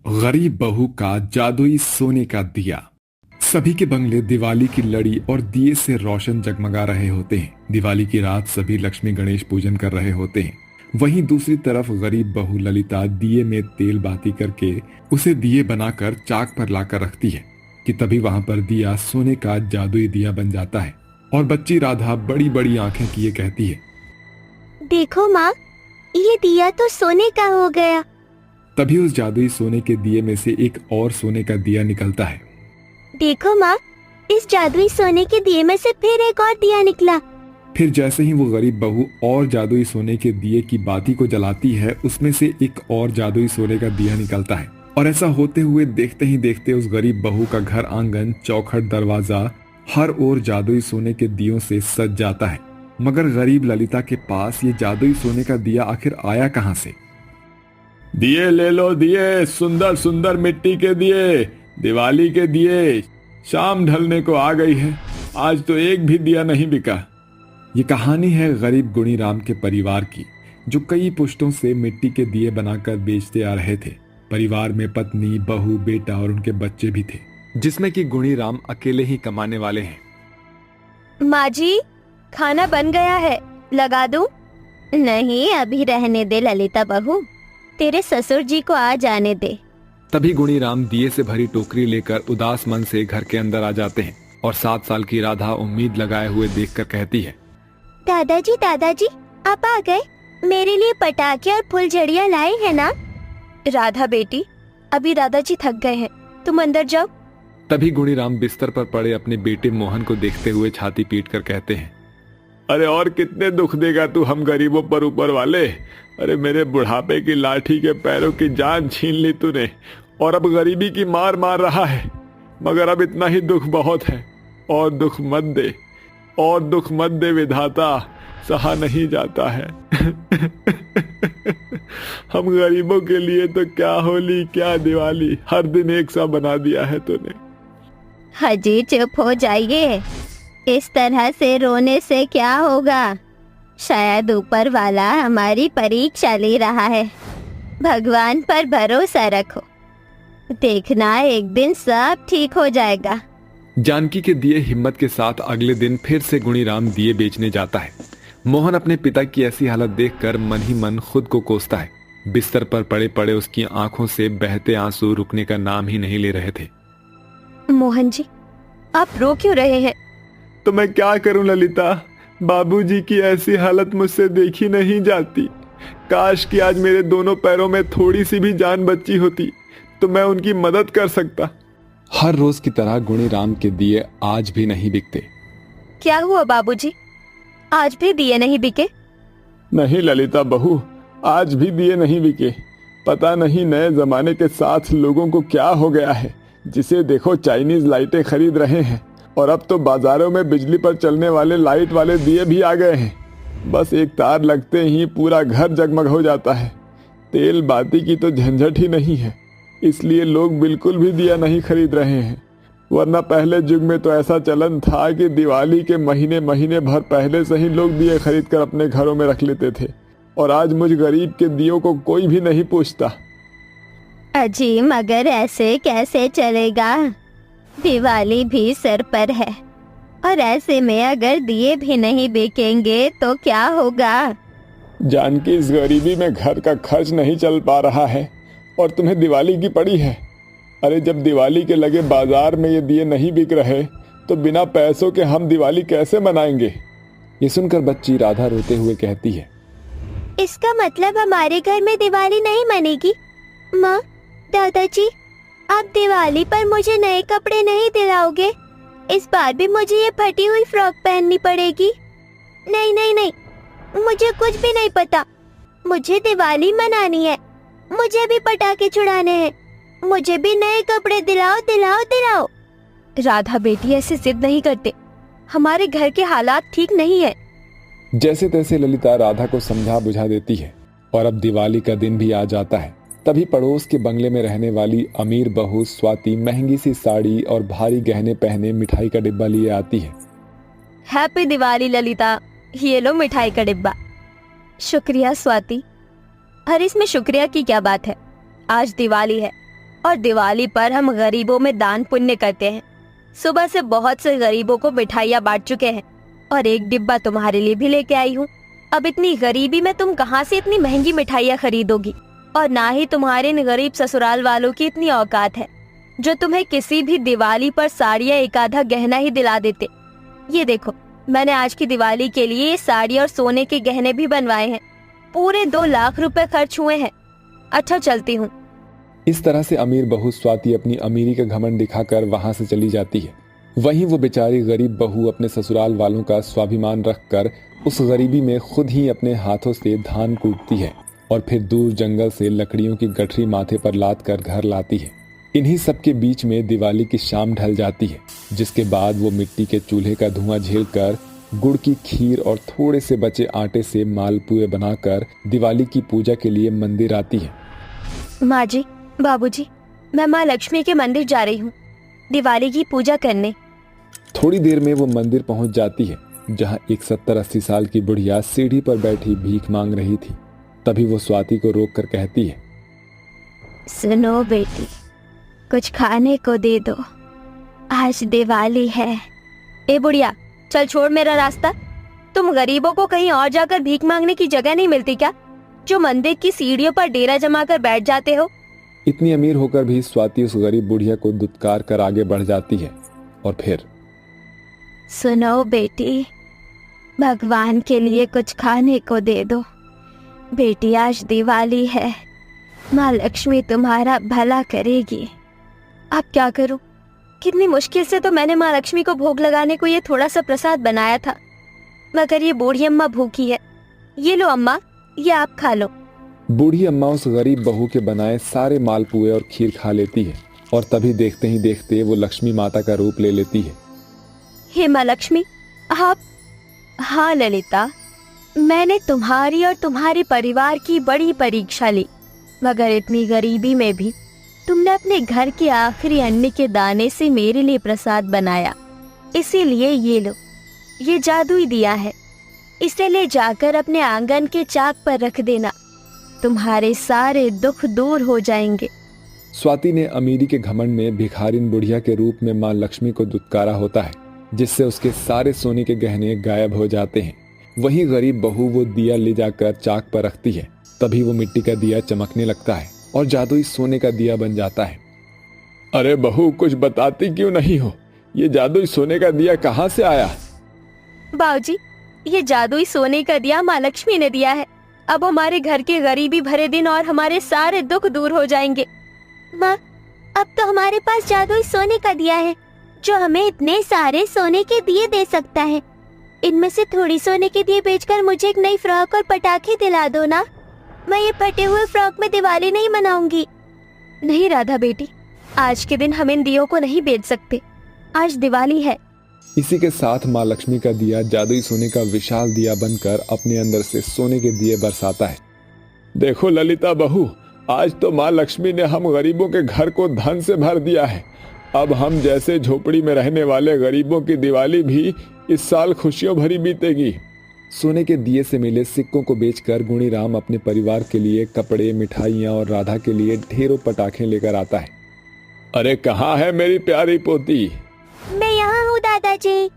गरीब बहू का जादुई सोने का दिया। सभी के बंगले दिवाली की लड़ी और दिए से रोशन जगमगा रहे होते हैं। दिवाली की रात सभी लक्ष्मी गणेश पूजन कर रहे होते हैं। वहीं दूसरी तरफ गरीब बहू ललिता दिए में तेल बाती करके उसे दिए बनाकर चाक पर लाकर रखती है कि तभी वहां पर दिया सोने का जादुई दिया बन जाता है। और बच्ची राधा बड़ी बड़ी आंखें किए कहती है, देखो माँ, ये दिया तो सोने का हो गया। तभी उस जादुई सोने के दिए में से एक और सोने का दिया निकलता है। देखो माँ, इस जादुई सोने के दिए में से फिर एक और दिया निकला। फिर जैसे ही वो गरीब बहू और जादुई सोने के दिए की बाती को जलाती है, उसमें से एक और जादुई सोने का दिया निकलता है। और ऐसा होते हुए देखते ही देखते उस गरीब बहू का घर, आंगन, चौखट, दरवाजा हर ओर जादुई सोने के दियों से सज जाता है। मगर गरीब ललिता के पास ये जादुई सोने का दिया आखिर आया कहां से? दिए ले लो, दिए, सुंदर सुंदर मिट्टी के दिए, दिवाली के दिए। शाम ढलने को आ गई है, आज तो एक भी दिया नहीं बिका। ये कहानी है गरीब गुणीराम के परिवार की, जो कई पुश्तों से मिट्टी के दिए बनाकर बेचते आ रहे थे। परिवार में पत्नी, बहू, बेटा और उनके बच्चे भी थे, जिसमें कि गुणीराम अकेले ही कमाने वाले हैं। माँ जी, खाना बन गया है, लगा दूं? नहीं, अभी रहने दे ललिता बहू, तेरे ससुर जी को आ जाने दे। तभी गुणीराम दिए से भरी टोकरी लेकर उदास मन से घर के अंदर आ जाते हैं और 7 साल की राधा उम्मीद लगाए हुए देखकर कहती है, दादाजी, आप आ गए। मेरे लिए पटाखे और फुलझड़ियाँ लाए हैं ना? राधा बेटी, अभी दादाजी थक गए हैं, तुम अंदर जाओ। तभी गुणीराम बिस्तर पर पड़े अपने बेटे मोहन को देखते हुए छाती पीट कर कहते हैं, अरे और कितने दुख देगा तू हम गरीबों पर, ऊपर वाले। अरे मेरे बुढ़ापे की लाठी के पैरों की जान छीन ली तूने और अब गरीबी की मार मार रहा है। मगर अब इतना ही दुख बहुत है, और दुख मत दे, और दुख मत दे विधाता, सहा नहीं जाता है। हम गरीबों के लिए तो क्या होली, क्या दिवाली, हर दिन एक सा बना दिया है तूने। हाजी, चुप हो जाइए। इस तरह से रोने से क्या होगा? शायद ऊपर वाला हमारी परीक्षा ले रहा है। भगवान पर भरोसा रखो, देखना एक दिन सब ठीक हो जाएगा। जानकी के दिए हिम्मत के साथ अगले दिन फिर से गुणीराम दिए बेचने जाता है। मोहन अपने पिता की ऐसी हालत देखकर मन ही मन खुद को कोसता है। बिस्तर पर पड़े पड़े उसकी आंखों से बहते आंसू रुकने का नाम ही नहीं ले रहे थे। मोहन जी, आप रो क्यों रहे हैं? तो मैं क्या करूं ललिता, बाबूजी की ऐसी हालत मुझसे देखी नहीं जाती। काश कि आज मेरे दोनों पैरों में थोड़ी सी भी जान बची होती तो मैं उनकी मदद कर सकता। हर रोज की तरह गुणीराम के दिए आज भी नहीं बिकते। क्या हुआ बाबूजी, आज भी दिए नहीं बिके? नहीं ललिता बहू, आज भी दिए नहीं बिके। पता नहीं नए जमाने के साथ लोगों को क्या हो गया है। जिसे देखो चाइनीज लाइटें खरीद रहे हैं, और अब तो बाजारों में बिजली पर चलने वाले लाइट वाले दिए भी आ गए हैं। बस एक तार लगते ही पूरा घर जगमग हो जाता है। तेल बाती की तो झंझट ही नहीं है, इसलिए लोग बिल्कुल भी दिया नहीं खरीद रहे हैं। वरना पहले युग में तो ऐसा चलन था कि दिवाली के महीने भर पहले से ही लोग दिए खरीद कर अपने घरों में रख लेते थे, और आज मुझ गरीब के दियों को कोई भी नहीं पूछता। अजी, मगर ऐसे कैसे चलेगा? दिवाली भी सर पर है, और ऐसे में अगर दिए भी नहीं बिकेंगे तो क्या होगा? जानकी, इस गरीबी में घर का खर्च नहीं चल पा रहा है और तुम्हें दिवाली की पड़ी है। अरे जब दिवाली के लगे बाजार में ये दिए नहीं बिक रहे तो बिना पैसों के हम दिवाली कैसे मनाएंगे? ये सुनकर बच्ची राधा रोते हुए कहती है, इसका मतलब हमारे घर में दिवाली नहीं मनेगी? माँ, दादाजी, आप दिवाली पर मुझे नए कपड़े नहीं दिलाओगे? इस बार भी मुझे ये फटी हुई फ्रॉक पहननी पड़ेगी। नहीं नहीं नहीं, मुझे कुछ भी नहीं पता। मुझे दिवाली मनानी है, मुझे भी पटाखे छुड़ाने हैं, मुझे भी नए कपड़े दिलाओ दिलाओ दिलाओ। राधा बेटी, ऐसे जिद नहीं करते, हमारे घर के हालात ठीक नहीं है। जैसे तैसे ललिता राधा को समझा बुझा देती है, और अब दिवाली का दिन भी आ जाता है। तभी पड़ोस के बंगले में रहने वाली अमीर बहू स्वाति महंगी सी साड़ी और भारी गहने पहने मिठाई का डिब्बा लिए आती है। हैप्पी दिवाली ललिता, ये लो मिठाई का डिब्बा। शुक्रिया स्वाति। अरे इसमें शुक्रिया की क्या बात है, आज दिवाली है, और दिवाली पर हम गरीबों में दान पुण्य करते हैं। सुबह से बहुत से गरीबों को मिठाइयाँ बांट चुके हैं और एक डिब्बा तुम्हारे लिए भी लेके आई हूँ। अब इतनी गरीबी में तुम कहाँ से इतनी महंगी मिठाइयाँ खरीदोगी, और ना ही तुम्हारे इन गरीब ससुराल वालों की इतनी औकात है जो तुम्हें किसी भी दिवाली पर साड़ी या एक आधा गहना ही दिला देते। ये देखो, मैंने आज की दिवाली के लिए ये साड़ी और सोने के गहने भी बनवाए हैं। पूरे 2 लाख रुपए खर्च हुए हैं। अच्छा, चलती हूँ। इस तरह से अमीर बहू स्वाति अपनी अमीरी का घमंड दिखाकर वहां से चली जाती है। वहीं वो बेचारी गरीब बहू अपने ससुराल वालों का स्वाभिमान रखकर उस गरीबी में खुद ही अपने हाथों से धान कूटती है और फिर दूर जंगल से लकड़ियों की गठरी माथे पर लाद कर घर लाती है। इन्हीं सब के बीच में दिवाली की शाम ढल जाती है, जिसके बाद वो मिट्टी के चूल्हे का धुआं झेलकर गुड़ की खीर और थोड़े से बचे आटे से मालपुए बनाकर दिवाली की पूजा के लिए मंदिर आती है। माँ जी, बाबूजी, मैं माँ लक्ष्मी के मंदिर जा रही हूँ दिवाली की पूजा करने। थोड़ी देर में वो मंदिर पहुंच जाती है, जहां एक 70-80 साल की बुढ़िया सीढ़ी पर बैठी भीख मांग रही थी। तभी वो स्वाति को रोककर कहती है, सुनो बेटी, कुछ खाने को दे दो, आज दिवाली है। ए बुढ़िया, चल छोड़ मेरा रास्ता। तुम गरीबों को कहीं और जाकर भीख मांगने की जगह नहीं मिलती क्या, जो मंदिर की सीढ़ियों पर डेरा जमा कर बैठ जाते हो? इतनी अमीर होकर भी स्वाति उस गरीब बुढ़िया को दुत्कार कर आगे बढ़ जाती है और फिर, सुनो बेटी, भगवान के लिए कुछ खाने को दे दो। बेटी, आज दिवाली है, माँ लक्ष्मी तुम्हारा भला करेगी। अब क्या करूं? कितनी मुश्किल से तो मैंने माँ लक्ष्मी को भोग लगाने को ये थोड़ा सा प्रसाद बनाया था, मगर ये बूढ़ी अम्मा भूखी है। ये लो अम्मा, ये आप खा लो। बूढ़ी अम्मा उस गरीब बहू के बनाए सारे मालपुए और खीर खा लेती है और तभी देखते ही देखते वो लक्ष्मी माता का रूप ले लेती है। हे माँ लक्ष्मी, आप? हाँ ललिता, मैंने तुम्हारी और तुम्हारे परिवार की बड़ी परीक्षा ली, मगर इतनी गरीबी में भी तुमने अपने घर के आखिरी अन्न के दाने से मेरे लिए प्रसाद बनाया। इसीलिए ये लो, ये जादुई दिया है, इसे ले जाकर अपने आंगन के चाक पर रख देना, तुम्हारे सारे दुख दूर हो जाएंगे। स्वाति ने अमीरी के घमंड में भिखारिन बुढ़िया के रूप में माँ लक्ष्मी को दुत्कारा होता है, जिससे उसके सारे सोने के गहने गायब हो जाते हैं। वहीं गरीब बहू वो दिया ले जाकर चाक पर रखती है। तभी वो मिट्टी का दिया चमकने लगता है और जादुई सोने का दिया बन जाता है। अरे बहू, कुछ बताती क्यों नहीं हो? ये जादुई सोने का दिया कहाँ से आया? बाबूजी, ये जादुई सोने का दिया माँ लक्ष्मी ने दिया है। अब हमारे घर के गरीबी भरे दिन और हमारे सारे दुख दूर हो जाएंगे। माँ, अब तो हमारे पास जादुई सोने का दिया है जो हमें इतने सारे सोने के दिए दे सकता है। इनमें से थोड़ी सोने के दिए बेचकर मुझे एक नई फ्रॉक और पटाखे दिला दो ना। मैं ये फटे हुए फ्रॉक में दिवाली नहीं मनाऊंगी। नहीं राधा बेटी, आज के दिन हम इन दियों को नहीं बेच सकते, आज दिवाली है। इसी के साथ माँ लक्ष्मी का दिया जादुई सोने का विशाल दिया बनकर अपने अंदर से सोने के दिए बरसाता है। देखो ललिता बहू, आज तो माँ लक्ष्मी ने हम गरीबों के घर को धन से भर दिया है। अब हम जैसे झोपड़ी में रहने वाले गरीबों की दिवाली भी इस साल खुशियों भरी बीतेगी। सोने के दिए से मिले सिक्कों को बेचकर गुणीराम अपने परिवार के लिए कपड़े, मिठाइयाँ और राधा के लिए ढेरों पटाखे लेकर आता है। अरे कहाँ है मेरी प्यारी पोती? मैं यहाँ हूँ दादाजी।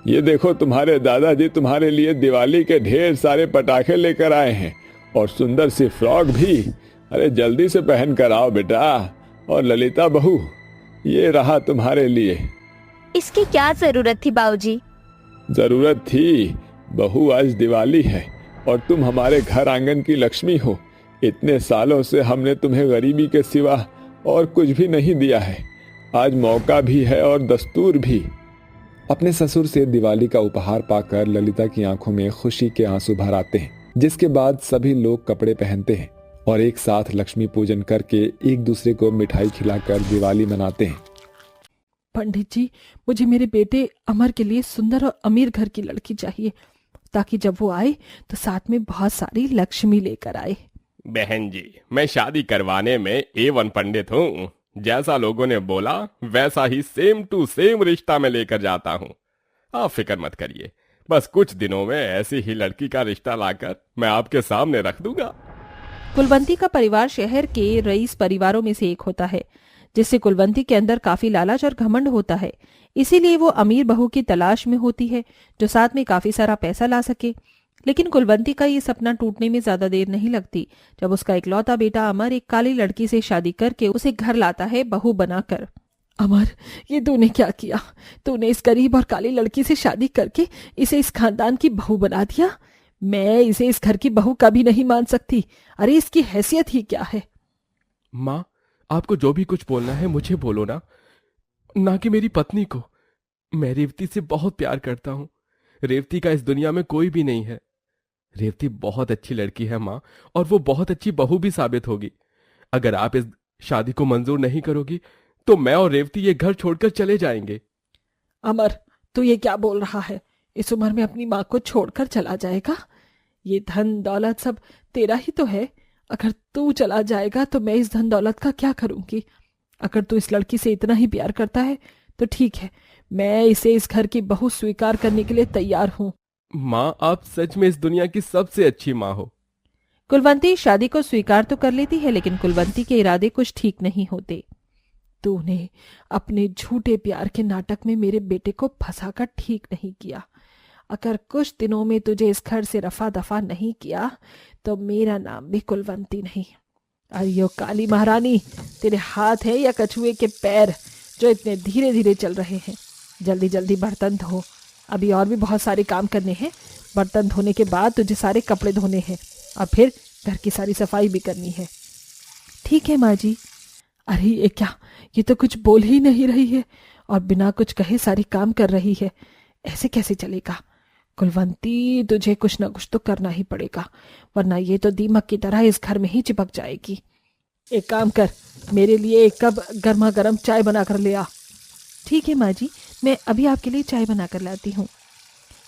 ये देखो, तुम्हारे दादाजी तुम्हारे लिए दिवाली के ढेर सारे पटाखे लेकर आए हैं और सुंदर सी फ्रॉक भी। अरे जल्दी से पहन कर आओ बेटा। और ललिता बहू, ये रहा तुम्हारे लिए। इसकी क्या जरूरत थी बाबूजी? जरूरत थी बहू, आज दिवाली है और तुम हमारे घर आंगन की लक्ष्मी हो। इतने सालों से हमने तुम्हें गरीबी के सिवा और कुछ भी नहीं दिया है। आज मौका भी है और दस्तूर भी। अपने ससुर से दिवाली का उपहार पाकर ललिता की आंखों में खुशी के आंसू भर आते हैं, जिसके बाद सभी लोग कपड़े पहनते हैं और एक साथ लक्ष्मी पूजन करके एक दूसरे को मिठाई खिलाकर दिवाली मनाते हैं। पंडित जी, मुझे मेरे बेटे अमर के लिए सुंदर और अमीर घर की लड़की चाहिए, ताकि जब वो आए तो साथ में बहुत सारी लक्ष्मी लेकर आए। बहन जी, मैं शादी करवाने में A1 पंडित हूँ। जैसा लोगों ने बोला वैसा ही सेम टू सेम रिश्ता में लेकर जाता हूँ। आप फिक्र मत करिए, बस कुछ दिनों में ऐसी ही लड़की का रिश्ता लाकर मैं आपके सामने रख दूंगा। कुलवंती का परिवार शहर के रईस परिवारों में से एक होता है, जिससे कुलवंती के अंदर काफी लालच और घमंड होता है। इसीलिए वो अमीर बहू की तलाश में होती है जो साथ में काफी सारा पैसा ला सके। लेकिन कुलवंती का ये सपना टूटने में ज्यादा देर नहीं लगती जब उसका इकलौता बेटा अमर एक काली लड़की से शादी करके उसे घर लाता है बहू बनाकर। अमर, ये तूने क्या किया? तूने इस गरीब और काली लड़की से शादी करके इसे इस खानदान की बहू बना दिया। मैं इसे इस घर की बहू कभी नहीं मान सकती। अरे इसकी हैसियत ही क्या है? माँ, आपको जो भी कुछ बोलना है मुझे बोलो ना कि मेरी पत्नी को। मैं रेवती से बहुत प्यार करता हूँ। रेवती का इस दुनिया में कोई भी नहीं है। रेवती बहुत अच्छी लड़की है माँ, और वो बहुत अच्छी बहू भी साबित होगी। अगर आप इस शादी को मंजूर नहीं करोगी तो मैं और रेवती ये घर छोड़कर चले जाएंगे। अमर, तू ये क्या बोल रहा है? इस उम्र में अपनी माँ को छोड़कर चला जाएगा? ये धन दौलत सब तेरा ही तो है। अगर तू चला जाएगा तो मैं इस धन दौलत का क्या करूंगी? अगर तू इस लड़की से इतना ही प्यार करता है तो ठीक है, मैं इसे इस घर की बहू स्वीकार करने के लिए तैयार हूँ। माँ, आप सच में इस दुनिया की सबसे अच्छी माँ हो। कुलवंती शादी को स्वीकार तो कर लेती है, लेकिन कुलवंती के इरादे कुछ ठीक नहीं होते। तूने अपने झूठे प्यार के नाटक में मेरे बेटे को फंसाकर ठीक नहीं किया। अगर कुछ दिनों में तुझे इस घर से रफा दफा नहीं किया तो मेरा नाम भी कुलवंती नहीं। अरे काली महारानी, तेरे हाथ है या कछुए के पैर जो इतने धीरे धीरे चल रहे हैं? जल्दी जल्दी बर्तन धो, अभी और भी बहुत सारे काम करने हैं। बर्तन धोने के बाद तुझे सारे कपड़े धोने हैं और फिर घर की सारी सफाई भी करनी है। ठीक है माँ जी। अरे ये क्या, ये तो कुछ बोल ही नहीं रही है और बिना कुछ कहे सारी काम कर रही है। ऐसे कैसे चलेगा? कुलवंती, तुझे कुछ ना कुछ तो करना ही पड़ेगा, वरना ये तो दीमक की तरह इस घर में ही चिपक जाएगी। एक काम कर, मेरे लिए एक कप गर्मा गर्म चाय बना कर ले आ। ठीक है माँ जी, मैं अभी आपके लिए चाय बना कर लाती हूँ।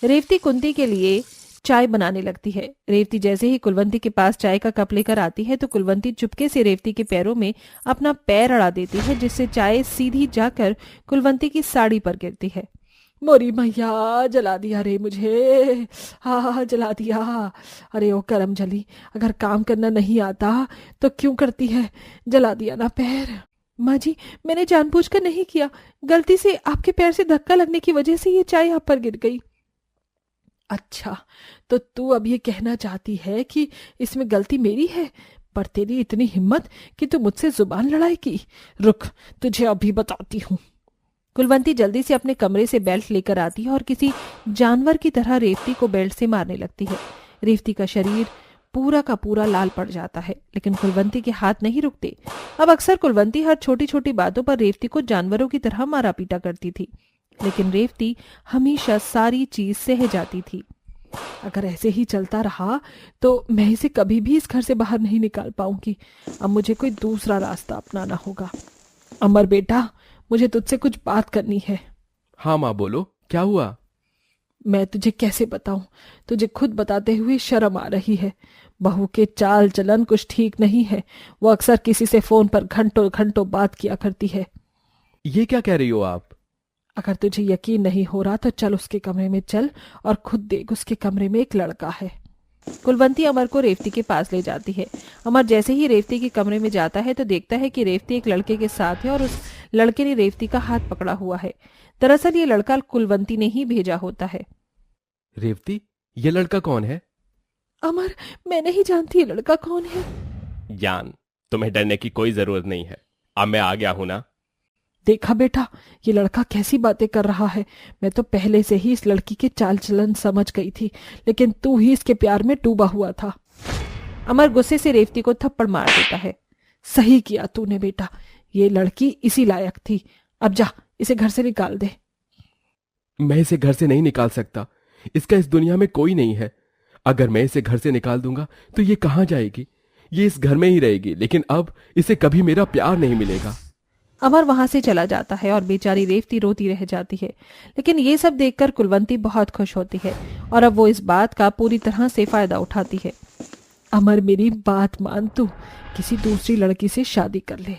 रेवती कुंती के लिए चाय बनाने लगती है। रेवती जैसे ही कुलवंती के पास चाय का कप लेकर आती है तो कुलवंती चुपके से रेवती के पैरों में अपना पैर अड़ा देती है, जिससे चाय सीधी जाकर कुलवंती की साड़ी पर गिरती है। मोरी मैया, जला दिया रे मुझे। हाँ, जला दिया। अरे ओ करम जली, अगर काम करना नहीं आता तो क्यों करती है? जला दिया ना पैर। माँ जी, मैंने जानबूझकर नहीं किया, गलती से आपके पैर से धक्का लगने की वजह से ये चाय आप पर गिर गई। अच्छा, तो तू अब ये कहना चाहती है कि इसमें गलती मेरी है? पर तेरी इतनी हिम्मत कि तू मुझसे जुबान लड़ाएगी? रुक, तुझे अभी बताती हूँ। कुलवंती जल्दी से अपने कमरे से बेल्ट लेकर आती है और किसी जानवर की तरह रेवती को बेल्ट से मारने लगती है। रेवती का शरीर पूरा का पूरा लाल पड़ जाता है, लेकिन कुलवंती के हाथ नहीं रुकते। अब अक्सर कुलवंती हर छोटी छोटी बातों पर रेवती को जानवरों की तरह मारा पीटा करती थी, लेकिन रेवती हमेशा सारी चीज सह जाती थी। अगर ऐसे ही चलता रहा तो मैं इसे कभी भी इस घर से बाहर नहीं निकाल पाऊंगी। अब मुझे कोई दूसरा रास्ता अपनाना होगा। अमर बेटा, मुझे तुझसे कुछ बात करनी है। हाँ माँ, बोलो, क्या हुआ? मैं तुझे कैसे बताऊं? तुझे खुद बताते हुए शर्म आ रही है। बहू के चाल चलन कुछ ठीक नहीं है। वो अक्सर किसी से फोन पर घंटों घंटों बात किया करती है। ये क्या कह रही हो आप? अगर तुझे यकीन नहीं हो रहा तो चल उसके कमरे में चल और खुद देख, उसके कमरे में एक लड़का है। कुलवंती अमर को रेवती के पास ले जाती है। अमर जैसे ही रेवती के कमरे में जाता है तो देखता है कि रेवती एक लड़के के साथ है और उस लड़के ने रेवती का हाथ पकड़ा हुआ है। दरअसल ये लड़का कुलवंती ने ही भेजा होता है। रेवती, ये लड़का कौन है? अमर, मैं नहीं जानती ये लड़का कौन है। जान, तुम्हें डरने की कोई जरूरत नहीं है। अब मैं आ गया हूं ना। देखा बेटा, ये लड़का कैसी बातें कर रहा है। मैं तो पहले से ही इस लड़की के चाल चलन समझ गई थी, लेकिन तू ही इसके प्यार में डूबा हुआ था। अमर गुस्से से रेवती को थप्पड़ मार देता है। सही किया तूने बेटा, ये लड़की इसी लायक थी। अब जा, इसे घर से निकाल दे। मैं इसे घर से नहीं निकाल सकता। इसका इस दुनिया में कोई नहीं है। अगर मैं इसे घर से निकाल दूंगा तो ये कहाँ जाएगी? ये इस घर में ही रहेगी, लेकिन अब इसे कभी मेरा प्यार नहीं मिलेगा। अमर वहां से चला जाता है और बेचारी रेवती रोती रह जाती है। लेकिन ये सब देखकर कुलवंती बहुत खुश होती है और अब वो इस बात का पूरी तरह से फायदा उठाती है। अमर, मेरी बात मान, तू किसी दूसरी लड़की से शादी कर ले।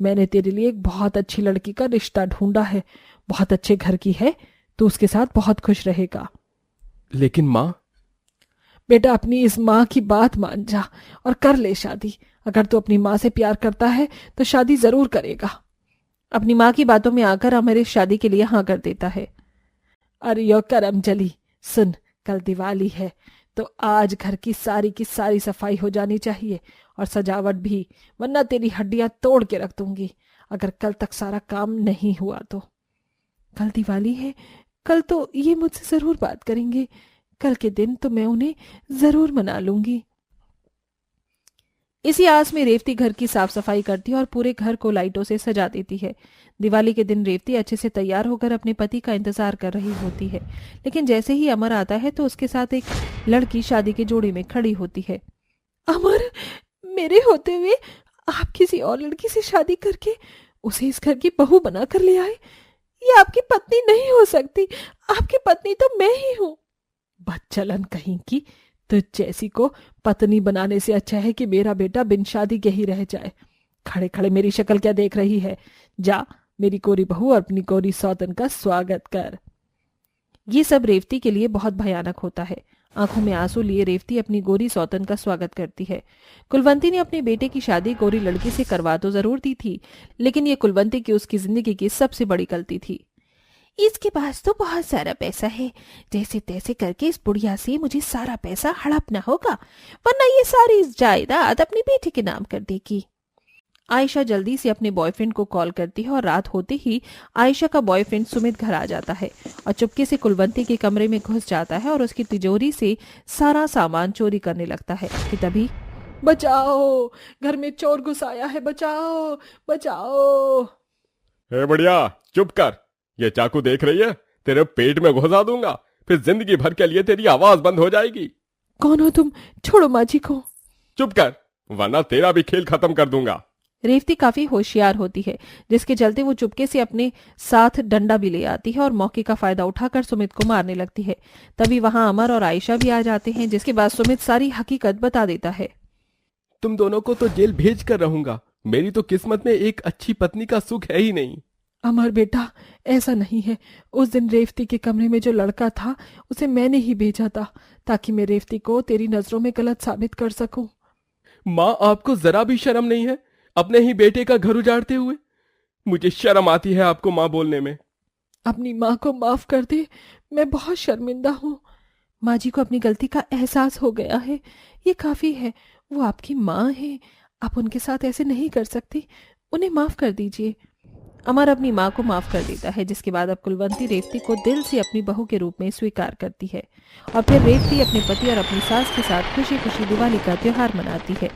मैंने तेरे लिए एक बहुत अच्छी लड़की का रिश्ता ढूंढा है, बहुत अच्छे घर की है, तू उसके साथ बहुत खुश रहेगा। लेकिन माँ, बेटा अपनी इस माँ की बात मान जा और कर ले शादी। अगर तू अपनी माँ से प्यार करता है तो शादी जरूर करेगा। अपनी माँ की बातों में आकर अमर इस शादी के लिए हाँ कर देता है। अरे यो करमजली, सुन, कल दिवाली है तो आज घर की सारी सफाई हो जानी चाहिए और सजावट भी, वरना तेरी हड्डियां तोड़ के रख दूंगी अगर कल तक सारा काम नहीं हुआ तो। कल दिवाली है, कल तो ये मुझसे जरूर बात करेंगे। कल के दिन तो मैं उन्हें जरूर मना लूंगी। इसी आस में रेवती घर की साफ सफाई करती है और पूरे घर को लाइटों से सजा देती है। दिवाली के दिन रेवती अच्छे से तैयार होकर अपने पति का इंतजार कर रही होती है, लेकिन जैसे ही अमर आता है तो उसके साथ एक लड़की शादी के जोड़े में खड़ी होती है। अमर, मेरे होते हुए आप किसी और लड़की से शादी करके उसे इस घर की बहू बना कर ले आए। ये आपकी पत्नी नहीं हो सकती। आपकी पत्नी तो मैं ही हूँ। बदचलन कहीं की, तुझ जैसी को पत्नी बनाने से अच्छा है कि मेरा बेटा बिन शादी के ही रह जाए। खड़े खड़े मेरी शक्ल क्या देख रही है? जा, मेरी कोरी बहू और अपनी कोरी सौतन का स्वागत कर। ये सब रेवती के लिए बहुत भयानक होता है। आंखों में आंसू लिए रेवती अपनी गोरी सौतन का स्वागत करती है। कुलवंती ने अपने बेटे की शादी गोरी लड़की से करवा तो जरूर दी थी, लेकिन ये कुलवंती की उसकी जिंदगी की सबसे बड़ी गलती थी। इसके पास तो बहुत सारा पैसा है, जैसे तैसे करके इस बुढ़िया से मुझे सारा पैसा हड़पना होगा, वरना ये सारी जायदाद अपनी बेटे के नाम कर देगी। आयशा जल्दी से अपने बॉयफ्रेंड को कॉल करती है और रात होते ही आयशा का बॉयफ्रेंड सुमित घर आ जाता है और चुपके से कुलवंती के कमरे में घुस जाता है और उसकी तिजोरी से सारा सामान चोरी करने लगता है कि तभी बचाओ, घर में चोर घुस आया है, बचाओ बचाओ। हे बढ़िया, चुप कर। ये चाकू देख रही है? तेरे पेट में घुसा दूंगा, फिर जिंदगी भर के लिए तेरी आवाज बंद हो जाएगी। कौन हो तुम? छोड़ो माँ जी को। चुप कर, वरना तेरा भी खेल खत्म कर दूंगा। रेवती काफी होशियार होती है, जिसके चलते वो चुपके से अपने साथ डंडा भी ले आती है और मौके का फायदा उठाकर सुमित को मारने लगती है। तभी वहां अमर और आयशा भी आ जाते हैं, जिसके बाद सुमित सारी हकीकत बता देता है। तुम दोनों को तो जेल भेज कर रहूंगा। मेरी तो किस्मत में एक अच्छी पत्नी का सुख है ही नहीं। अमर बेटा, ऐसा नहीं है। उस दिन रेवती के कमरे में जो लड़का था उसे मैंने ही भेजा था, ताकि मैं रेवती को तेरी नजरों में गलत साबित कर सकूं। माँ, आपको जरा भी शर्म नहीं है अपने ही बेटे का घर उजाड़ते हुए? मुझे शर्म आती है आपको माँ बोलने में। अपनी माँ को माफ कर दे, मैं बहुत शर्मिंदा हूँ। माँ जी को अपनी गलती का एहसास हो गया है, ये काफी है। वो आपकी माँ है, आप उनके साथ ऐसे नहीं कर सकती। उन्हें माफ कर दीजिए। अमर अपनी माँ को माफ कर देता है, जिसके बाद अब कुलवंती रेवती को दिल से अपनी बहू के रूप में स्वीकार करती है और फिर रेवती अपने पति और अपनी सास के साथ खुशी खुशी दिवाली का त्योहार मनाती है।